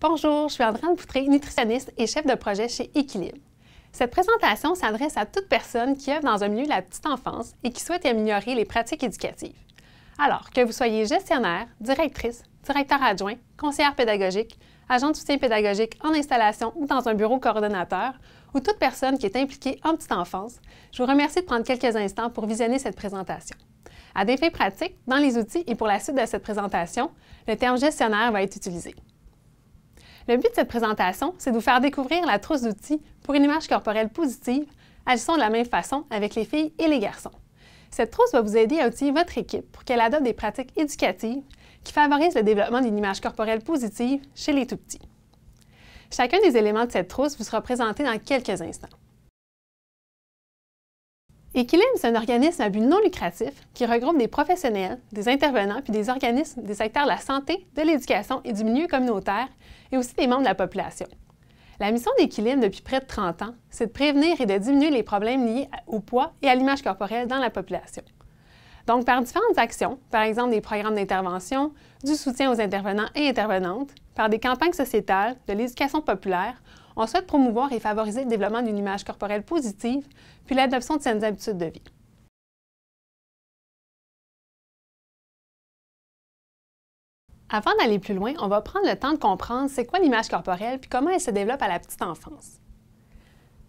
Bonjour, je suis Andréane Poutré, nutritionniste et chef de projet chez Équilibre. Cette présentation s'adresse à toute personne qui œuvre dans un milieu de la petite enfance et qui souhaite améliorer les pratiques éducatives. Alors, que vous soyez gestionnaire, directrice, directeur adjoint, conseillère pédagogique, agent de soutien pédagogique en installation ou dans un bureau coordonnateur, ou toute personne qui est impliquée en petite enfance, je vous remercie de prendre quelques instants pour visionner cette présentation. À des fins pratiques, dans les outils et pour la suite de cette présentation, le terme gestionnaire va être utilisé. Le but de cette présentation, c'est de vous faire découvrir la trousse d'outils pour une image corporelle positive, agissant de la même façon avec les filles et les garçons. Cette trousse va vous aider à outiller votre équipe pour qu'elle adopte des pratiques éducatives qui favorisent le développement d'une image corporelle positive chez les tout-petits. Chacun des éléments de cette trousse vous sera présenté dans quelques instants. Équilibre, c'est un organisme à but non lucratif qui regroupe des professionnels, des intervenants puis des organismes des secteurs de la santé, de l'éducation et du milieu communautaire et aussi des membres de la population. La mission d'Équilibre depuis près de 30 ans, c'est de prévenir et de diminuer les problèmes liés au poids et à l'image corporelle dans la population. Donc, par différentes actions, par exemple des programmes d'intervention, du soutien aux intervenants et intervenantes, par des campagnes sociétales, de l'éducation populaire, on souhaite promouvoir et favoriser le développement d'une image corporelle positive, puis l'adoption de saines habitudes de vie. Avant d'aller plus loin, on va prendre le temps de comprendre c'est quoi l'image corporelle puis comment elle se développe à la petite enfance.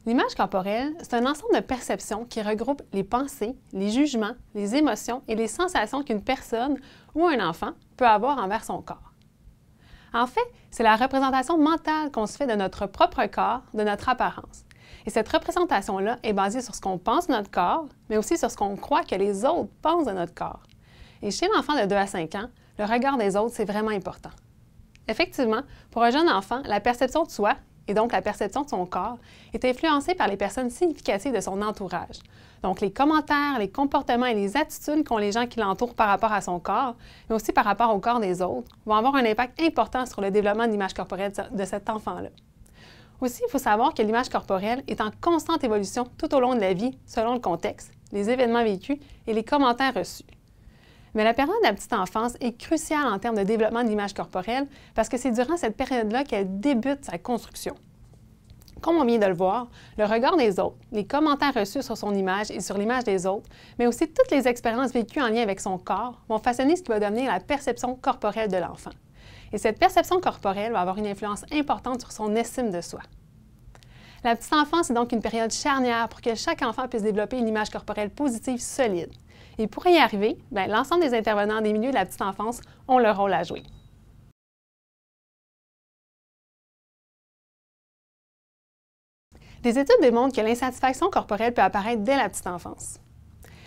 L'image corporelle, c'est un ensemble de perceptions qui regroupe les pensées, les jugements, les émotions et les sensations qu'une personne ou un enfant peut avoir envers son corps. En fait, c'est la représentation mentale qu'on se fait de notre propre corps, de notre apparence. Et cette représentation-là est basée sur ce qu'on pense de notre corps, mais aussi sur ce qu'on croit que les autres pensent de notre corps. Et chez l'enfant de 2 à 5 ans, le regard des autres, c'est vraiment important. Effectivement, pour un jeune enfant, la perception de soi, et donc la perception de son corps, est influencée par les personnes significatives de son entourage. Donc les commentaires, les comportements et les attitudes qu'ont les gens qui l'entourent par rapport à son corps, mais aussi par rapport au corps des autres, vont avoir un impact important sur le développement de l'image corporelle de cet enfant-là. Aussi, il faut savoir que l'image corporelle est en constante évolution tout au long de la vie, selon le contexte, les événements vécus et les commentaires reçus. Mais la période de la petite enfance est cruciale en termes de développement de l'image corporelle parce que c'est durant cette période-là qu'elle débute sa construction. Comme on vient de le voir, le regard des autres, les commentaires reçus sur son image et sur l'image des autres, mais aussi toutes les expériences vécues en lien avec son corps vont façonner ce qui va devenir la perception corporelle de l'enfant. Et cette perception corporelle va avoir une influence importante sur son estime de soi. La petite enfance est donc une période charnière pour que chaque enfant puisse développer une image corporelle positive solide. Et pour y arriver, l'ensemble des intervenants des milieux de la petite enfance ont leur rôle à jouer. Des études démontrent que l'insatisfaction corporelle peut apparaître dès la petite enfance.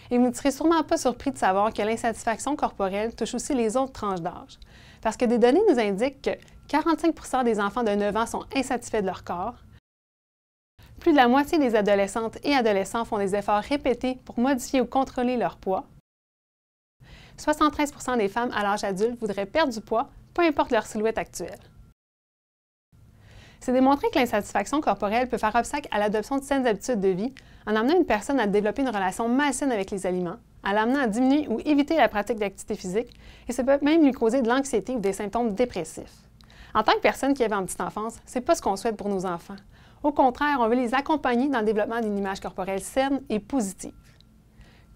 Et vous ne serez sûrement pas surpris de savoir que l'insatisfaction corporelle touche aussi les autres tranches d'âge, parce que des données nous indiquent que 45% des enfants de 9 ans sont insatisfaits de leur corps, plus de la moitié des adolescentes et adolescents font des efforts répétés pour modifier ou contrôler leur poids, 73% des femmes à l'âge adulte voudraient perdre du poids, peu importe leur silhouette actuelle. C'est démontré que l'insatisfaction corporelle peut faire obstacle à l'adoption de saines habitudes de vie en amenant une personne à développer une relation malsaine avec les aliments, en l'amenant à diminuer ou éviter la pratique d'activité physique, et ça peut même lui causer de l'anxiété ou des symptômes dépressifs. En tant que personne qui vit en petite enfance, c'est pas ce qu'on souhaite pour nos enfants. Au contraire, on veut les accompagner dans le développement d'une image corporelle saine et positive.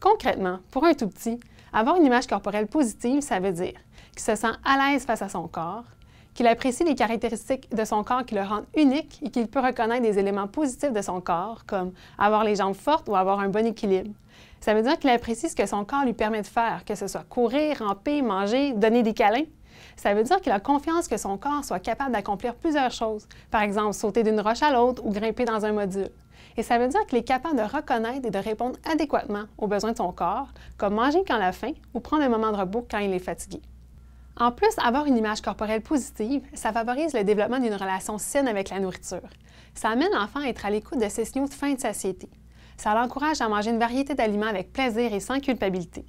Concrètement, pour un tout petit, avoir une image corporelle positive, ça veut dire qu'il se sent à l'aise face à son corps, qu'il apprécie les caractéristiques de son corps qui le rendent unique et qu'il peut reconnaître des éléments positifs de son corps, comme avoir les jambes fortes ou avoir un bon équilibre. Ça veut dire qu'il apprécie ce que son corps lui permet de faire, que ce soit courir, ramper, manger, donner des câlins. Ça veut dire qu'il a confiance que son corps soit capable d'accomplir plusieurs choses, par exemple sauter d'une roche à l'autre ou grimper dans un module. Et ça veut dire qu'il est capable de reconnaître et de répondre adéquatement aux besoins de son corps, comme manger quand il a faim ou prendre un moment de repos quand il est fatigué. En plus, avoir une image corporelle positive, ça favorise le développement d'une relation saine avec la nourriture. Ça amène l'enfant à être à l'écoute de ses signaux de faim et de satiété. Ça l'encourage à manger une variété d'aliments avec plaisir et sans culpabilité.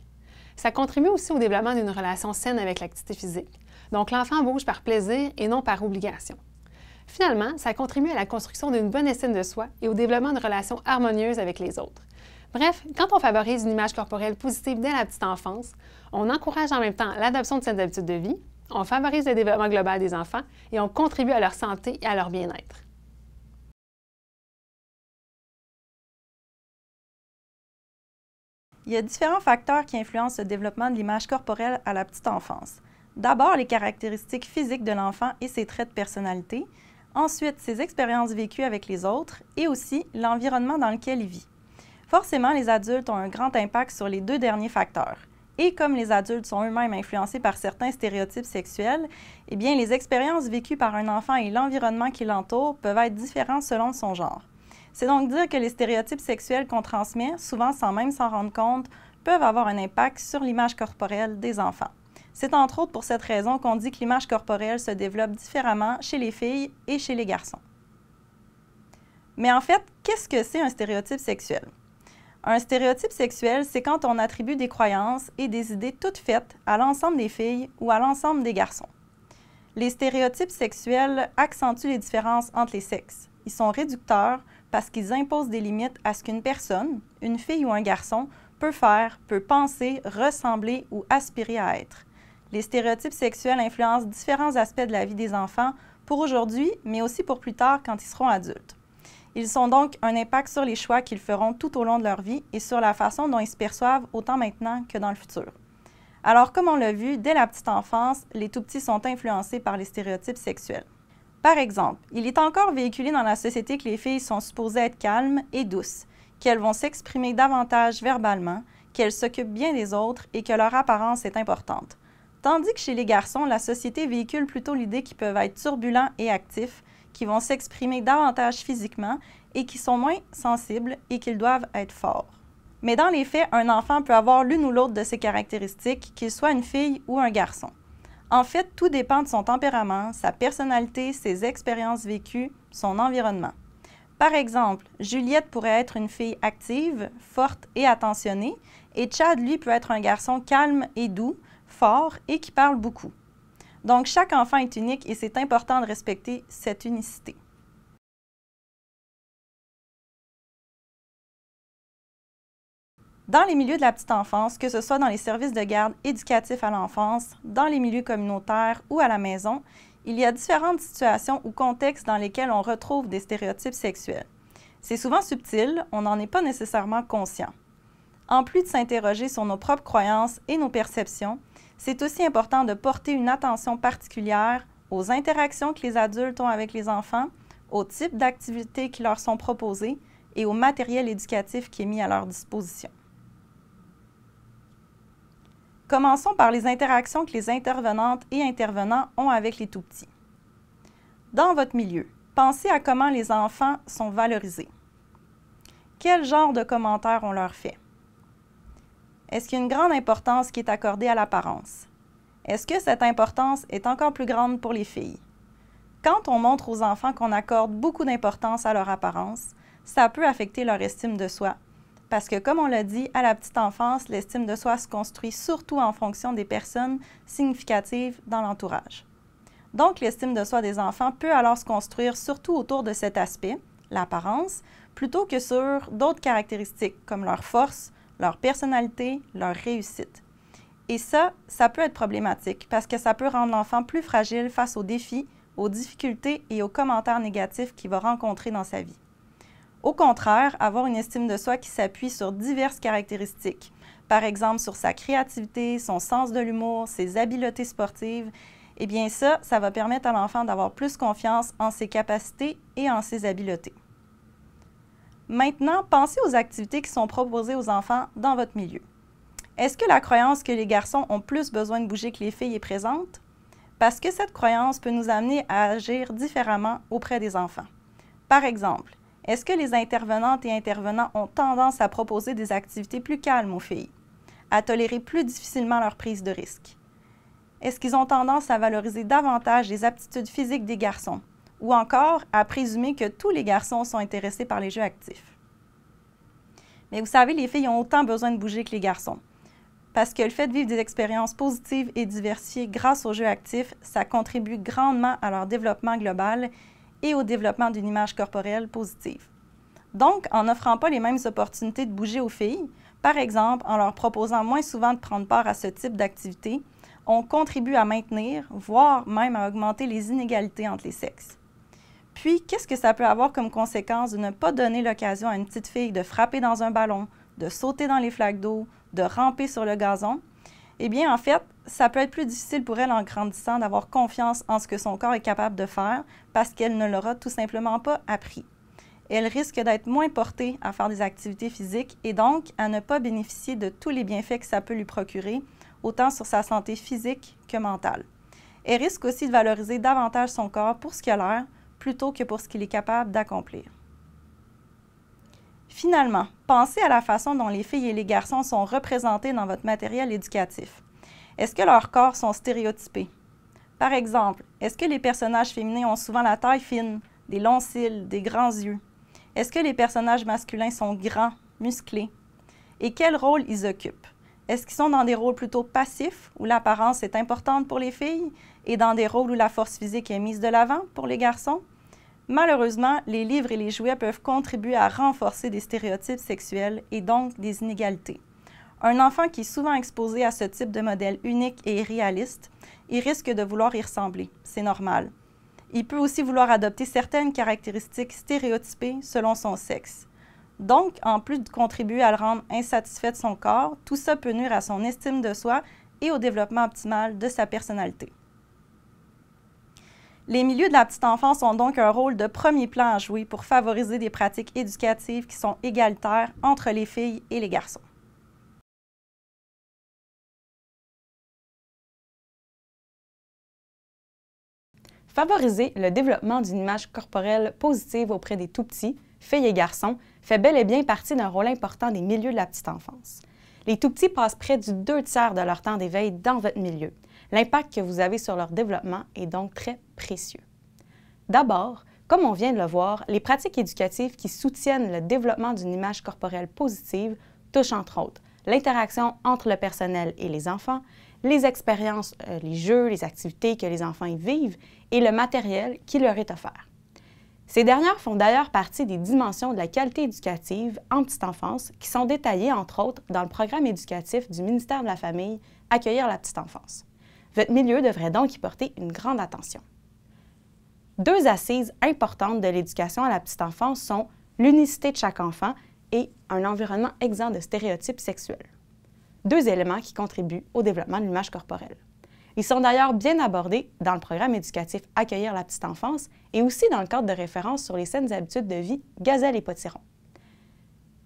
Ça contribue aussi au développement d'une relation saine avec l'activité physique. Donc, l'enfant bouge par plaisir et non par obligation. Finalement, ça contribue à la construction d'une bonne estime de soi et au développement de relations harmonieuses avec les autres. Bref, quand on favorise une image corporelle positive dès la petite enfance, on encourage en même temps l'adoption de saines habitudes de vie, On favorise le développement global des enfants et on contribue à leur santé et à leur bien-être. Il y a différents facteurs qui influencent le développement de l'image corporelle à la petite enfance. D'abord, les caractéristiques physiques de l'enfant et ses traits de personnalité. Ensuite, ses expériences vécues avec les autres et aussi l'environnement dans lequel il vit. Forcément, les adultes ont un grand impact sur les deux derniers facteurs. Et comme les adultes sont eux-mêmes influencés par certains stéréotypes sexuels, eh bien, les expériences vécues par un enfant et l'environnement qui l'entoure peuvent être différents selon son genre. C'est donc dire que les stéréotypes sexuels qu'on transmet, souvent sans même s'en rendre compte, peuvent avoir un impact sur l'image corporelle des enfants. C'est entre autres pour cette raison qu'on dit que l'image corporelle se développe différemment chez les filles et chez les garçons. Mais en fait, qu'est-ce que c'est un stéréotype sexuel? Un stéréotype sexuel, c'est quand on attribue des croyances et des idées toutes faites à l'ensemble des filles ou à l'ensemble des garçons. Les stéréotypes sexuels accentuent les différences entre les sexes. Ils sont réducteurs parce qu'ils imposent des limites à ce qu'une personne, une fille ou un garçon, peut faire, peut penser, ressembler ou aspirer à être. Les stéréotypes sexuels influencent différents aspects de la vie des enfants pour aujourd'hui, mais aussi pour plus tard quand ils seront adultes. Ils ont donc un impact sur les choix qu'ils feront tout au long de leur vie et sur la façon dont ils se perçoivent autant maintenant que dans le futur. Alors, comme on l'a vu, dès la petite enfance, les tout-petits sont influencés par les stéréotypes sexuels. Par exemple, il est encore véhiculé dans la société que les filles sont supposées être calmes et douces, qu'elles vont s'exprimer davantage verbalement, qu'elles s'occupent bien des autres et que leur apparence est importante. Tandis que chez les garçons, la société véhicule plutôt l'idée qu'ils peuvent être turbulents et actifs, qui vont s'exprimer davantage physiquement et qui sont moins sensibles et qu'ils doivent être forts. Mais dans les faits, un enfant peut avoir l'une ou l'autre de ces caractéristiques, qu'il soit une fille ou un garçon. En fait, tout dépend de son tempérament, sa personnalité, ses expériences vécues, son environnement. Par exemple, Juliette pourrait être une fille active, forte et attentionnée, et Chad, lui, peut être un garçon calme et doux, fort et qui parle beaucoup. Donc, chaque enfant est unique et c'est important de respecter cette unicité. Dans les milieux de la petite enfance, que ce soit dans les services de garde éducatifs à l'enfance, dans les milieux communautaires ou à la maison, il y a différentes situations ou contextes dans lesquels on retrouve des stéréotypes sexuels. C'est souvent subtil, on n'en est pas nécessairement conscient. En plus de s'interroger sur nos propres croyances et nos perceptions, c'est aussi important de porter une attention particulière aux interactions que les adultes ont avec les enfants, aux types d'activités qui leur sont proposées et au matériel éducatif qui est mis à leur disposition. Commençons par les interactions que les intervenantes et intervenants ont avec les tout-petits. Dans votre milieu, pensez à comment les enfants sont valorisés. Quel genre de commentaires on leur fait? Est-ce qu'il y a une grande importance qui est accordée à l'apparence? Est-ce que cette importance est encore plus grande pour les filles? Quand on montre aux enfants qu'on accorde beaucoup d'importance à leur apparence, ça peut affecter leur estime de soi. Parce que, comme on l'a dit, à la petite enfance, l'estime de soi se construit surtout en fonction des personnes significatives dans l'entourage. Donc, l'estime de soi des enfants peut alors se construire surtout autour de cet aspect, l'apparence, plutôt que sur d'autres caractéristiques comme leur force, leur personnalité, leur réussite. Et ça peut être problématique parce que ça peut rendre l'enfant plus fragile face aux défis, aux difficultés et aux commentaires négatifs qu'il va rencontrer dans sa vie. Au contraire, avoir une estime de soi qui s'appuie sur diverses caractéristiques, par exemple sur sa créativité, son sens de l'humour, ses habiletés sportives, eh bien ça va permettre à l'enfant d'avoir plus confiance en ses capacités et en ses habiletés. Maintenant, pensez aux activités qui sont proposées aux enfants dans votre milieu. Est-ce que la croyance que les garçons ont plus besoin de bouger que les filles est présente? Parce que cette croyance peut nous amener à agir différemment auprès des enfants. Par exemple, est-ce que les intervenantes et intervenants ont tendance à proposer des activités plus calmes aux filles, à tolérer plus difficilement leur prise de risque? Est-ce qu'ils ont tendance à valoriser davantage les aptitudes physiques des garçons? Ou encore à présumer que tous les garçons sont intéressés par les jeux actifs. Mais vous savez, les filles ont autant besoin de bouger que les garçons. Parce que le fait de vivre des expériences positives et diversifiées grâce aux jeux actifs, ça contribue grandement à leur développement global et au développement d'une image corporelle positive. Donc, en n'offrant pas les mêmes opportunités de bouger aux filles, par exemple en leur proposant moins souvent de prendre part à ce type d'activité, on contribue à maintenir, voire même à augmenter les inégalités entre les sexes. Puis, qu'est-ce que ça peut avoir comme conséquence de ne pas donner l'occasion à une petite fille de frapper dans un ballon, de sauter dans les flaques d'eau, de ramper sur le gazon? Eh bien, en fait, ça peut être plus difficile pour elle en grandissant d'avoir confiance en ce que son corps est capable de faire parce qu'elle ne l'aura tout simplement pas appris. Elle risque d'être moins portée à faire des activités physiques et donc à ne pas bénéficier de tous les bienfaits que ça peut lui procurer, autant sur sa santé physique que mentale. Elle risque aussi de valoriser davantage son corps pour ce qu'il a l'air plutôt que pour ce qu'il est capable d'accomplir. Finalement, pensez à la façon dont les filles et les garçons sont représentés dans votre matériel éducatif. Est-ce que leurs corps sont stéréotypés? Par exemple, est-ce que les personnages féminins ont souvent la taille fine, des longs cils, des grands yeux? Est-ce que les personnages masculins sont grands, musclés? Et quel rôle ils occupent? Est-ce qu'ils sont dans des rôles plutôt passifs, où l'apparence est importante pour les filles, et dans des rôles où la force physique est mise de l'avant pour les garçons? Malheureusement, les livres et les jouets peuvent contribuer à renforcer des stéréotypes sexuels et donc des inégalités. Un enfant qui est souvent exposé à ce type de modèle unique et irréaliste, il risque de vouloir y ressembler. C'est normal. Il peut aussi vouloir adopter certaines caractéristiques stéréotypées selon son sexe. Donc, en plus de contribuer à le rendre insatisfait de son corps, tout ça peut nuire à son estime de soi et au développement optimal de sa personnalité. Les milieux de la petite enfance ont donc un rôle de premier plan à jouer pour favoriser des pratiques éducatives qui sont égalitaires entre les filles et les garçons. Favoriser le développement d'une image corporelle positive auprès des tout-petits, filles et garçons, fait bel et bien partie d'un rôle important des milieux de la petite enfance. Les tout-petits passent près du 2/3 de leur temps d'éveil dans votre milieu. L'impact que vous avez sur leur développement est donc très précieux. D'abord, comme on vient de le voir, les pratiques éducatives qui soutiennent le développement d'une image corporelle positive touchent entre autres l'interaction entre le personnel et les enfants, les expériences, les jeux, les activités que les enfants y vivent et le matériel qui leur est offert. Ces dernières font d'ailleurs partie des dimensions de la qualité éducative en petite enfance qui sont détaillées entre autres dans le programme éducatif du ministère de la Famille « Accueillir la petite enfance ». Votre milieu devrait donc y porter une grande attention. Deux assises importantes de l'éducation à la petite enfance sont l'unicité de chaque enfant et un environnement exempt de stéréotypes sexuels. Deux éléments qui contribuent au développement de l'image corporelle. Ils sont d'ailleurs bien abordés dans le programme éducatif Accueillir la petite enfance et aussi dans le cadre de référence sur les saines habitudes de vie Gazelle et Potiron.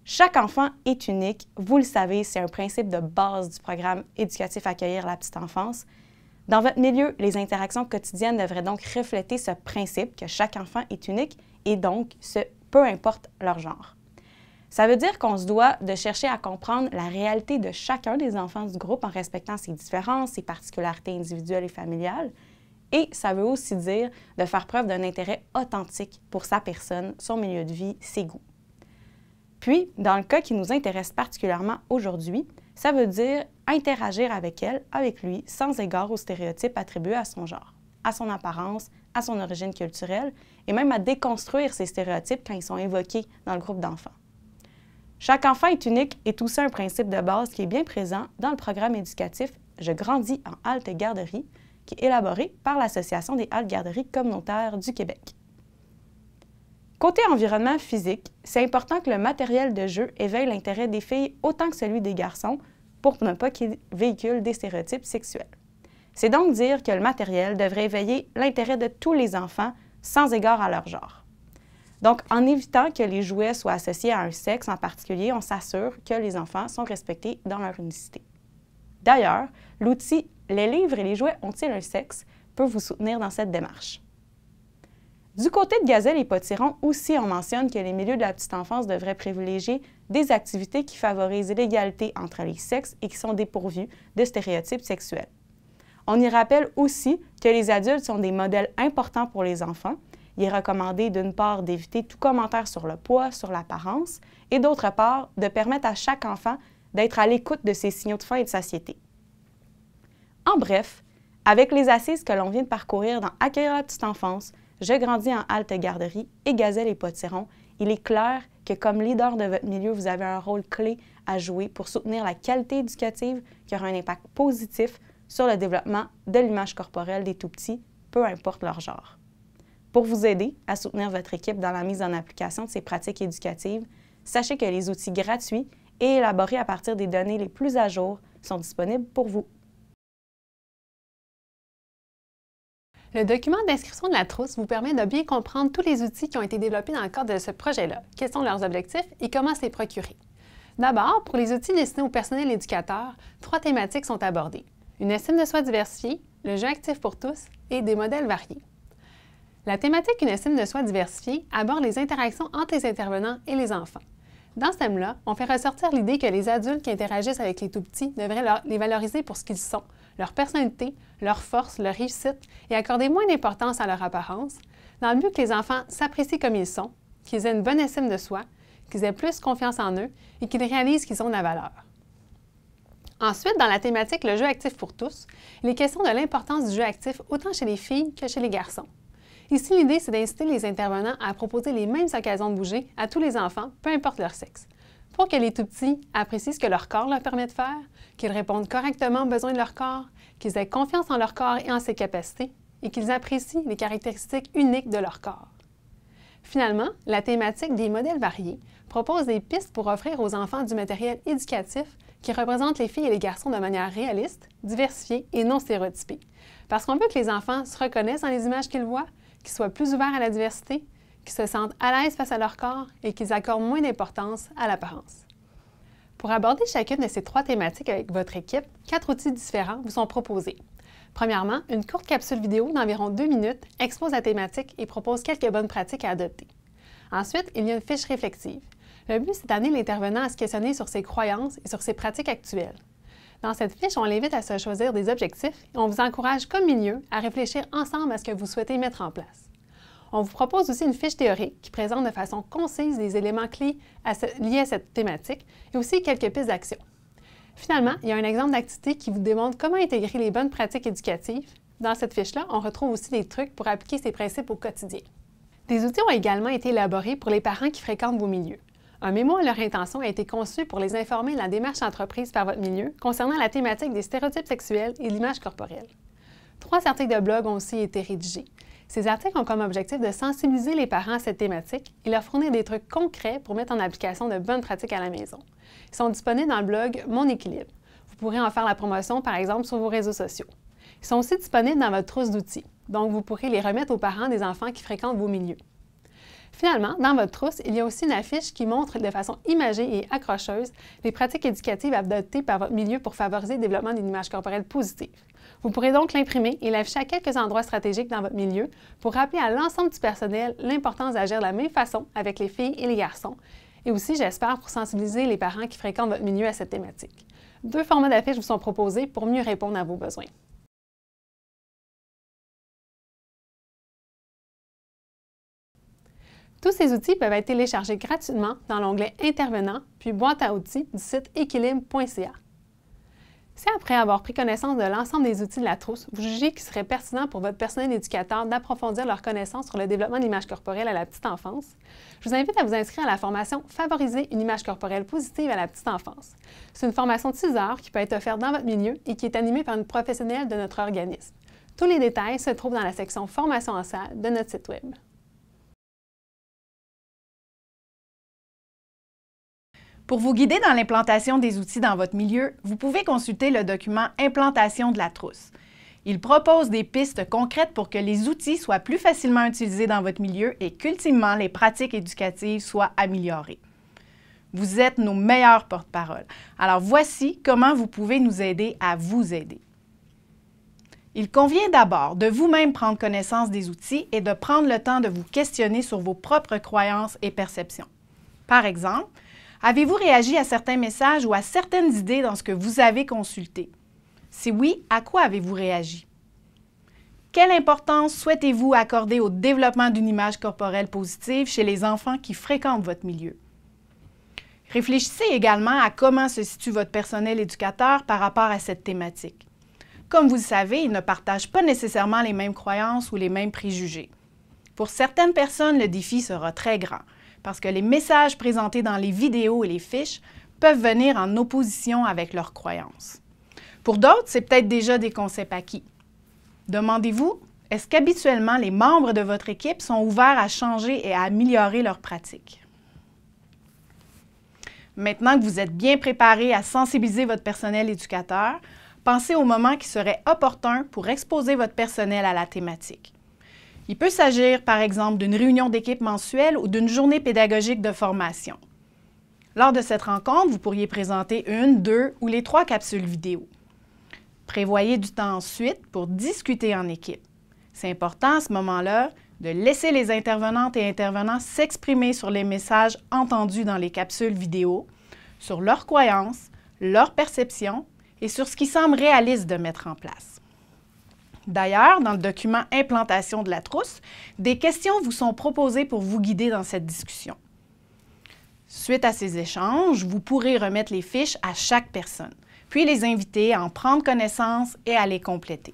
Chaque enfant est unique, vous le savez, c'est un principe de base du programme éducatif Accueillir la petite enfance. Dans votre milieu, les interactions quotidiennes devraient donc refléter ce principe que chaque enfant est unique et donc peu importe leur genre. Ça veut dire qu'on se doit de chercher à comprendre la réalité de chacun des enfants du groupe en respectant ses différences, ses particularités individuelles et familiales. Et ça veut aussi dire de faire preuve d'un intérêt authentique pour sa personne, son milieu de vie, ses goûts. Puis, dans le cas qui nous intéresse particulièrement aujourd'hui, ça veut dire interagir avec elle, avec lui, sans égard aux stéréotypes attribués à son genre, à son apparence, à son origine culturelle, et même à déconstruire ces stéréotypes quand ils sont évoqués dans le groupe d'enfants. Chaque enfant est unique est aussi un principe de base qui est bien présent dans le programme éducatif « Je grandis en halte garderie » qui est élaboré par l'Association des haltes garderies communautaires du Québec. Côté environnement physique, c'est important que le matériel de jeu éveille l'intérêt des filles autant que celui des garçons pour ne pas qu'il véhicule des stéréotypes sexuels. C'est donc dire que le matériel devrait éveiller l'intérêt de tous les enfants sans égard à leur genre. Donc, en évitant que les jouets soient associés à un sexe en particulier, on s'assure que les enfants sont respectés dans leur unicité. D'ailleurs, l'outil « Les livres et les jouets ont-ils un sexe » peut vous soutenir dans cette démarche. Du côté de Gazelle et Potiron, aussi, on mentionne que les milieux de la petite enfance devraient privilégier des activités qui favorisent l'égalité entre les sexes et qui sont dépourvues de stéréotypes sexuels. On y rappelle aussi que les adultes sont des modèles importants pour les enfants. Il est recommandé d'une part d'éviter tout commentaire sur le poids, sur l'apparence, et d'autre part de permettre à chaque enfant d'être à l'écoute de ses signaux de faim et de satiété. En bref, avec les assises que l'on vient de parcourir dans Accueillir la petite enfance, Je grandis en halte garderie et Gazelle et Potiron, il est clair que comme leader de votre milieu, vous avez un rôle clé à jouer pour soutenir la qualité éducative qui aura un impact positif sur le développement de l'image corporelle des tout-petits, peu importe leur genre. Pour vous aider à soutenir votre équipe dans la mise en application de ces pratiques éducatives, sachez que les outils gratuits et élaborés à partir des données les plus à jour sont disponibles pour vous. Le document d'inscription de la trousse vous permet de bien comprendre tous les outils qui ont été développés dans le cadre de ce projet-là, quels sont leurs objectifs et comment se les procurer. D'abord, pour les outils destinés au personnel éducateur, 3 thématiques sont abordées. Une estime de soi diversifiée, le jeu actif pour tous et des modèles variés. La thématique Une estime de soi diversifiée aborde les interactions entre les intervenants et les enfants. Dans ce thème-là, on fait ressortir l'idée que les adultes qui interagissent avec les tout-petits devraient les valoriser pour ce qu'ils sont, leur personnalité, leurs forces, leur réussite et accorder moins d'importance à leur apparence, dans le but que les enfants s'apprécient comme ils sont, qu'ils aient une bonne estime de soi, qu'ils aient plus confiance en eux et qu'ils réalisent qu'ils ont de la valeur. Ensuite, dans la thématique Le jeu actif pour tous, il est question de l'importance du jeu actif autant chez les filles que chez les garçons. Ici, l'idée, c'est d'inciter les intervenants à proposer les mêmes occasions de bouger à tous les enfants, peu importe leur sexe, pour que les tout-petits apprécient ce que leur corps leur permet de faire, qu'ils répondent correctement aux besoins de leur corps, qu'ils aient confiance en leur corps et en ses capacités, et qu'ils apprécient les caractéristiques uniques de leur corps. Finalement, la thématique des modèles variés propose des pistes pour offrir aux enfants du matériel éducatif qui représente les filles et les garçons de manière réaliste, diversifiée et non stéréotypée. Parce qu'on veut que les enfants se reconnaissent dans les images qu'ils voient, qu'ils soient plus ouverts à la diversité, qu'ils se sentent à l'aise face à leur corps et qu'ils accordent moins d'importance à l'apparence. Pour aborder chacune de ces 3 thématiques avec votre équipe, 4 outils différents vous sont proposés. Premièrement, une courte capsule vidéo d'environ 2 minutes expose la thématique et propose quelques bonnes pratiques à adopter. Ensuite, il y a une fiche réflexive. Le but, c'est d'amener l'intervenant à se questionner sur ses croyances et sur ses pratiques actuelles. Dans cette fiche, on l'invite à se choisir des objectifs et on vous encourage comme milieu à réfléchir ensemble à ce que vous souhaitez mettre en place. On vous propose aussi une fiche théorique qui présente de façon concise les éléments clés liés à cette thématique et aussi quelques pistes d'action. Finalement, il y a un exemple d'activité qui vous démontre comment intégrer les bonnes pratiques éducatives. Dans cette fiche-là, on retrouve aussi des trucs pour appliquer ces principes au quotidien. Des outils ont également été élaborés pour les parents qui fréquentent vos milieux. Un mémo à leur intention a été conçu pour les informer de la démarche entreprise par votre milieu concernant la thématique des stéréotypes sexuels et de l'image corporelle. 3 articles de blog ont aussi été rédigés. Ces articles ont comme objectif de sensibiliser les parents à cette thématique et leur fournir des trucs concrets pour mettre en application de bonnes pratiques à la maison. Ils sont disponibles dans le blog Mon équilibre. Vous pourrez en faire la promotion, par exemple, sur vos réseaux sociaux. Ils sont aussi disponibles dans votre trousse d'outils, donc vous pourrez les remettre aux parents des enfants qui fréquentent vos milieux. Finalement, dans votre trousse, il y a aussi une affiche qui montre de façon imagée et accrocheuse les pratiques éducatives adoptées par votre milieu pour favoriser le développement d'une image corporelle positive. Vous pourrez donc l'imprimer et l'afficher à quelques endroits stratégiques dans votre milieu pour rappeler à l'ensemble du personnel l'importance d'agir de la même façon avec les filles et les garçons, et aussi, j'espère, pour sensibiliser les parents qui fréquentent votre milieu à cette thématique. 2 formats d'affiches vous sont proposés pour mieux répondre à vos besoins. Tous ces outils peuvent être téléchargés gratuitement dans l'onglet Intervenants, puis Boîte à outils du site équilibre.ca. Si après avoir pris connaissance de l'ensemble des outils de la trousse, vous jugez qu'il serait pertinent pour votre personnel éducateur d'approfondir leurs connaissances sur le développement de l'image corporelle à la petite enfance, je vous invite à vous inscrire à la formation « Favoriser une image corporelle positive à la petite enfance ». C'est une formation de 6 heures qui peut être offerte dans votre milieu et qui est animée par une professionnelle de notre organisme. Tous les détails se trouvent dans la section « Formation en salle » de notre site Web. Pour vous guider dans l'implantation des outils dans votre milieu, vous pouvez consulter le document « Implantation de la trousse ». Il propose des pistes concrètes pour que les outils soient plus facilement utilisés dans votre milieu et qu'ultimement, les pratiques éducatives soient améliorées. Vous êtes nos meilleurs porte-parole. Alors voici comment vous pouvez nous aider à vous aider. Il convient d'abord de vous-même prendre connaissance des outils et de prendre le temps de vous questionner sur vos propres croyances et perceptions. Par exemple, avez-vous réagi à certains messages ou à certaines idées dans ce que vous avez consulté? Si oui, à quoi avez-vous réagi? Quelle importance souhaitez-vous accorder au développement d'une image corporelle positive chez les enfants qui fréquentent votre milieu? Réfléchissez également à comment se situe votre personnel éducateur par rapport à cette thématique. Comme vous le savez, ils ne partagent pas nécessairement les mêmes croyances ou les mêmes préjugés. Pour certaines personnes, le défi sera très grand, parce que les messages présentés dans les vidéos et les fiches peuvent venir en opposition avec leurs croyances. Pour d'autres, c'est peut-être déjà des concepts acquis. Demandez-vous, est-ce qu'habituellement les membres de votre équipe sont ouverts à changer et à améliorer leurs pratiques? Maintenant que vous êtes bien préparé à sensibiliser votre personnel éducateur, pensez au moment qui serait opportun pour exposer votre personnel à la thématique. Il peut s'agir, par exemple, d'une réunion d'équipe mensuelle ou d'une journée pédagogique de formation. Lors de cette rencontre, vous pourriez présenter 1, 2 ou les 3 capsules vidéo. Prévoyez du temps ensuite pour discuter en équipe. C'est important à ce moment-là de laisser les intervenantes et intervenants s'exprimer sur les messages entendus dans les capsules vidéo, sur leurs croyances, leurs perceptions et sur ce qui semble réaliste de mettre en place. D'ailleurs, dans le document « Implantation de la trousse », des questions vous sont proposées pour vous guider dans cette discussion. Suite à ces échanges, vous pourrez remettre les fiches à chaque personne, puis les inviter à en prendre connaissance et à les compléter.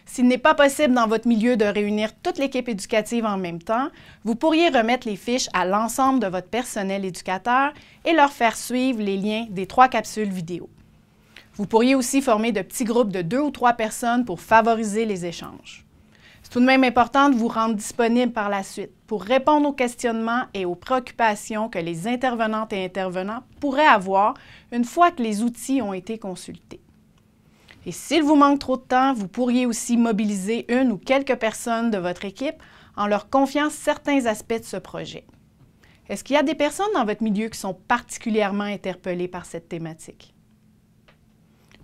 S'il n'est pas possible dans votre milieu de réunir toute l'équipe éducative en même temps, vous pourriez remettre les fiches à l'ensemble de votre personnel éducateur et leur faire suivre les liens des 3 capsules vidéo. Vous pourriez aussi former de petits groupes de 2 ou 3 personnes pour favoriser les échanges. C'est tout de même important de vous rendre disponible par la suite pour répondre aux questionnements et aux préoccupations que les intervenantes et intervenants pourraient avoir une fois que les outils ont été consultés. Et s'il vous manque trop de temps, vous pourriez aussi mobiliser 1 ou quelques personnes de votre équipe en leur confiant certains aspects de ce projet. Est-ce qu'il y a des personnes dans votre milieu qui sont particulièrement interpellées par cette thématique?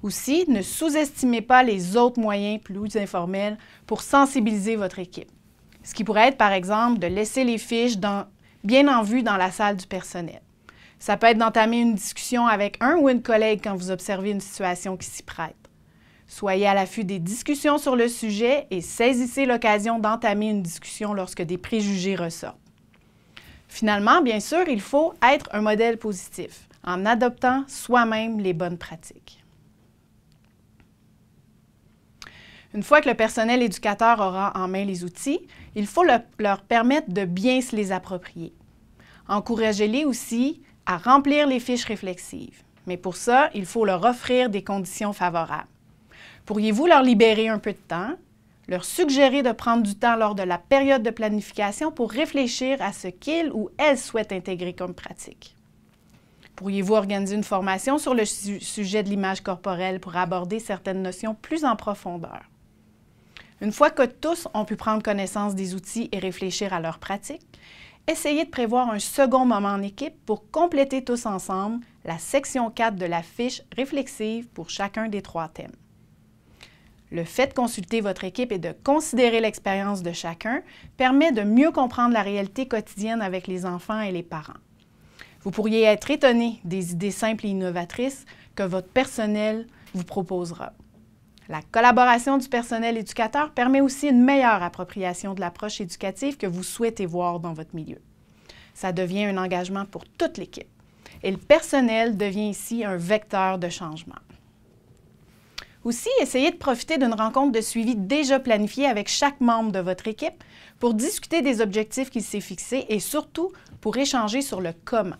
Aussi, ne sous-estimez pas les autres moyens plus informels pour sensibiliser votre équipe. Ce qui pourrait être, par exemple, de laisser les fiches bien en vue dans la salle du personnel. Ça peut être d'entamer une discussion avec un ou une collègue quand vous observez une situation qui s'y prête. Soyez à l'affût des discussions sur le sujet et saisissez l'occasion d'entamer une discussion lorsque des préjugés ressortent. Finalement, bien sûr, il faut être un modèle positif en adoptant soi-même les bonnes pratiques. Une fois que le personnel éducateur aura en main les outils, il faut leur permettre de bien se les approprier. Encouragez-les aussi à remplir les fiches réflexives. Mais pour ça, il faut leur offrir des conditions favorables. Pourriez-vous leur libérer un peu de temps, leur suggérer de prendre du temps lors de la période de planification pour réfléchir à ce qu'ils ou elles souhaitent intégrer comme pratique? Pourriez-vous organiser une formation sur le sujet de l'image corporelle pour aborder certaines notions plus en profondeur? Une fois que tous ont pu prendre connaissance des outils et réfléchir à leur pratique, essayez de prévoir un second moment en équipe pour compléter tous ensemble la section 4 de la fiche réflexive pour chacun des 3 thèmes. Le fait de consulter votre équipe et de considérer l'expérience de chacun permet de mieux comprendre la réalité quotidienne avec les enfants et les parents. Vous pourriez être étonné des idées simples et innovatrices que votre personnel vous proposera. La collaboration du personnel éducateur permet aussi une meilleure appropriation de l'approche éducative que vous souhaitez voir dans votre milieu. Ça devient un engagement pour toute l'équipe et le personnel devient ici un vecteur de changement. Aussi, essayez de profiter d'une rencontre de suivi déjà planifiée avec chaque membre de votre équipe pour discuter des objectifs qu'il s'est fixés et surtout pour échanger sur le comment.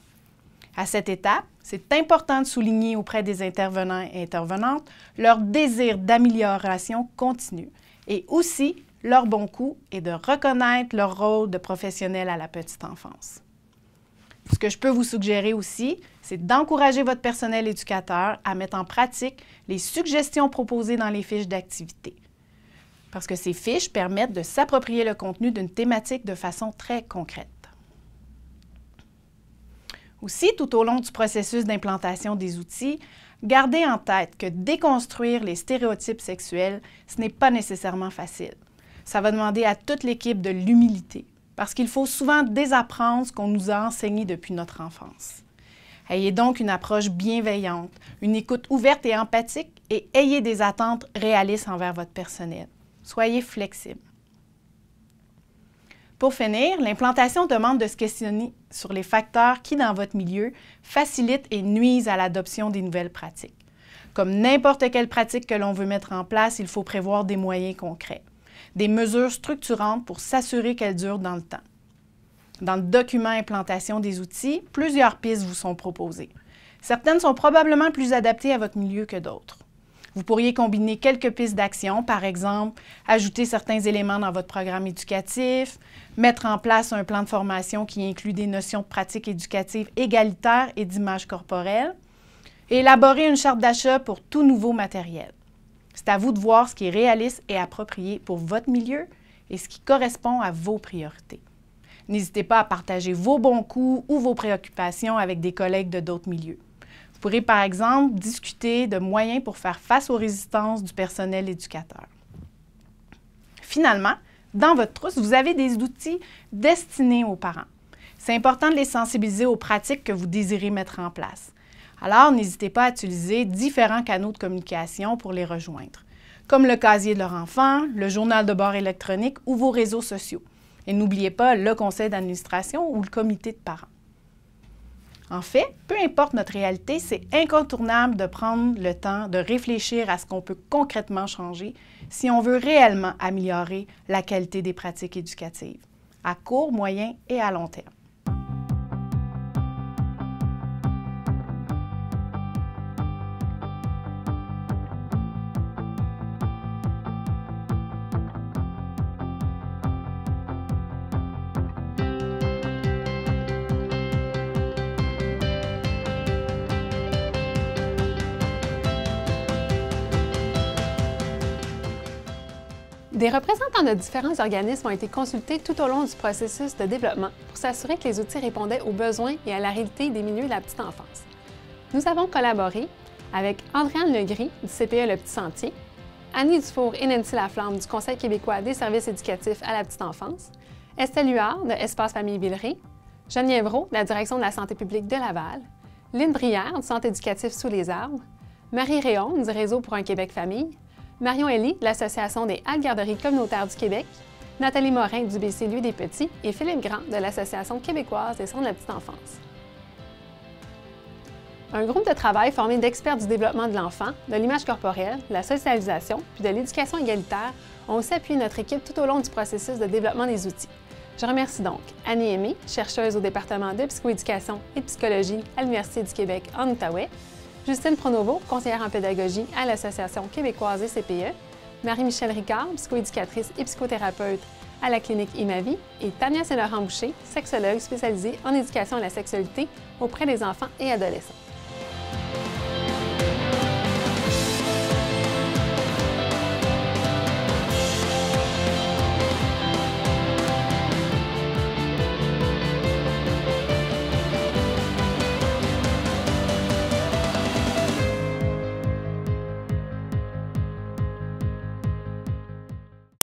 À cette étape, c'est important de souligner auprès des intervenants et intervenantes leur désir d'amélioration continue et aussi leur bon coup et de reconnaître leur rôle de professionnel à la petite enfance. Ce que je peux vous suggérer aussi, c'est d'encourager votre personnel éducateur à mettre en pratique les suggestions proposées dans les fiches d'activité. Parce que ces fiches permettent de s'approprier le contenu d'une thématique de façon très concrète. Aussi, tout au long du processus d'implantation des outils, gardez en tête que déconstruire les stéréotypes sexuels, ce n'est pas nécessairement facile. Ça va demander à toute l'équipe de l'humilité, parce qu'il faut souvent désapprendre ce qu'on nous a enseigné depuis notre enfance. Ayez donc une approche bienveillante, une écoute ouverte et empathique et ayez des attentes réalistes envers votre personnel. Soyez flexible. Pour finir, l'implantation demande de se questionner sur les facteurs qui, dans votre milieu, facilitent et nuisent à l'adoption des nouvelles pratiques. Comme n'importe quelle pratique que l'on veut mettre en place, il faut prévoir des moyens concrets, des mesures structurantes pour s'assurer qu'elles durent dans le temps. Dans le document « Implantation des outils », plusieurs pistes vous sont proposées. Certaines sont probablement plus adaptées à votre milieu que d'autres. Vous pourriez combiner quelques pistes d'action, par exemple, ajouter certains éléments dans votre programme éducatif, mettre en place un plan de formation qui inclut des notions de pratique éducative égalitaire et d'image corporelle, et élaborer une charte d'achat pour tout nouveau matériel. C'est à vous de voir ce qui est réaliste et approprié pour votre milieu et ce qui correspond à vos priorités. N'hésitez pas à partager vos bons coups ou vos préoccupations avec des collègues de d'autres milieux. Vous pourrez, par exemple, discuter de moyens pour faire face aux résistances du personnel éducateur. Finalement, dans votre trousse, vous avez des outils destinés aux parents. C'est important de les sensibiliser aux pratiques que vous désirez mettre en place. Alors, n'hésitez pas à utiliser différents canaux de communication pour les rejoindre, comme le casier de leur enfant, le journal de bord électronique ou vos réseaux sociaux. Et n'oubliez pas le conseil d'administration ou le comité de parents. En fait, peu importe notre réalité, c'est incontournable de prendre le temps de réfléchir à ce qu'on peut concrètement changer si on veut réellement améliorer la qualité des pratiques éducatives, à court, moyen et à long terme. Des représentants de différents organismes ont été consultés tout au long du processus de développement pour s'assurer que les outils répondaient aux besoins et à la réalité des milieux de la petite enfance. Nous avons collaboré avec Andréane Legris du CPE Le Petit Sentier, Annie Dufour et Nancy Laflamme du Conseil québécois des services éducatifs à la petite enfance, Estelle Huard de Espace Famille Villeray, Geneviève Brault de la Direction de la santé publique de Laval, Lynne Brière du Centre éducatif Sous les arbres, Marie Réaume du Réseau pour un Québec Famille, Marion Elie de l'Association des haltes garderies communautaires du Québec, Nathalie Morin du BCLU des Petits et Philippe Grand de l'Association québécoise des centres de la petite enfance. Un groupe de travail formé d'experts du développement de l'enfant, de l'image corporelle, de la socialisation puis de l'éducation égalitaire ont aussi appuyé notre équipe tout au long du processus de développement des outils. Je remercie donc Annie Aimé, chercheuse au département de psychoéducation et de psychologie à l'Université du Québec en Outaouais, Justine Pronovo, conseillère en pédagogie à l'Association québécoise des CPE, Marie-Michelle Ricard, psychoéducatrice et psychothérapeute à la clinique Imavie, et Tania Saint-Laurent-Boucher, sexologue spécialisée en éducation à la sexualité auprès des enfants et adolescents.